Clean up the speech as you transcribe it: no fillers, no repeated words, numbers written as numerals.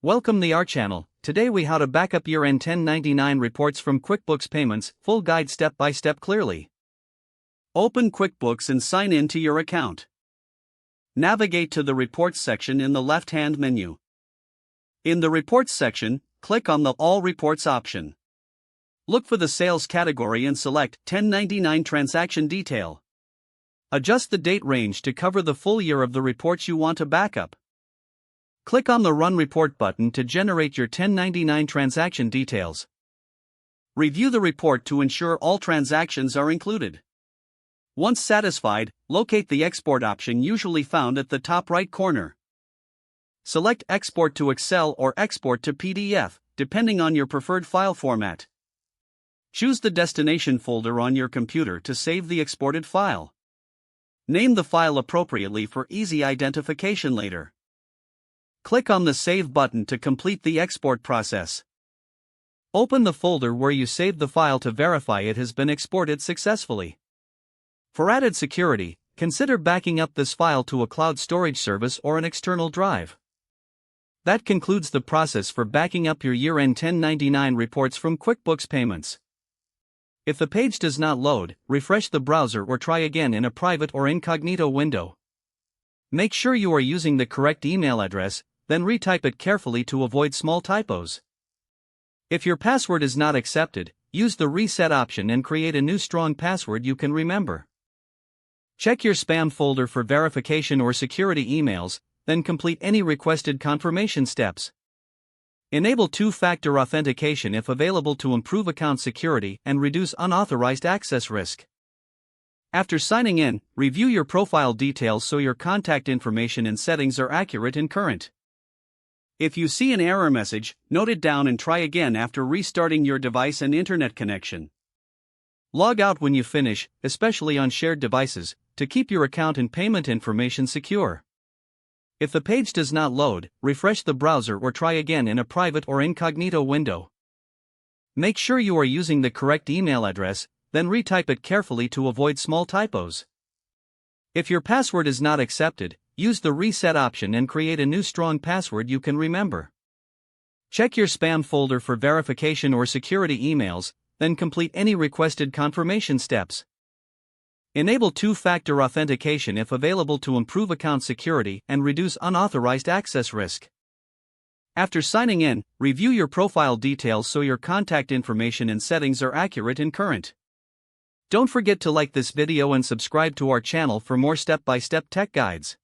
Welcome to our channel. Today we how to backup year-end 1099 reports from QuickBooks Payments, full guide step-by-step clearly. Open QuickBooks and sign in to your account. Navigate to the Reports section in the left-hand menu. In the Reports section, click on the All Reports option. Look for the Sales category and select 1099 Transaction Detail. Adjust the date range to cover the full year of the reports you want to backup. Click on the Run Report button to generate your 1099 transaction details. Review the report to ensure all transactions are included. Once satisfied, locate the Export option usually found at the top right corner. Select Export to Excel or Export to PDF, depending on your preferred file format. Choose the destination folder on your computer to save the exported file. Name the file appropriately for easy identification later. Click on the Save button to complete the export process. Open the folder where you saved the file to verify it has been exported successfully. For added security, consider backing up this file to a cloud storage service or an external drive. That concludes the process for backing up your year-end 1099 reports from QuickBooks Payments. If the page does not load, refresh the browser or try again in a private or incognito window. Make sure you are using the correct email address, then retype it carefully to avoid small typos. If your password is not accepted, use the Reset option and create a new strong password you can remember. Check your spam folder for verification or security emails, then complete any requested confirmation steps. Enable two-factor authentication if available to improve account security and reduce unauthorized access risk. After signing in, review your profile details so your contact information and settings are accurate and current. If you see an error message, note it down and try again after restarting your device and internet connection. Log out when you finish, especially on shared devices, to keep your account and payment information secure. If the page does not load, refresh the browser or try again in a private or incognito window. Make sure you are using the correct email address, then retype it carefully to avoid small typos. If your password is not accepted, use the Reset option and create a new strong password you can remember. Check your spam folder for verification or security emails, then complete any requested confirmation steps. Enable two-factor authentication if available to improve account security and reduce unauthorized access risk. After signing in, review your profile details so your contact information and settings are accurate and current. Don't forget to like this video and subscribe to our channel for more step-by-step tech guides.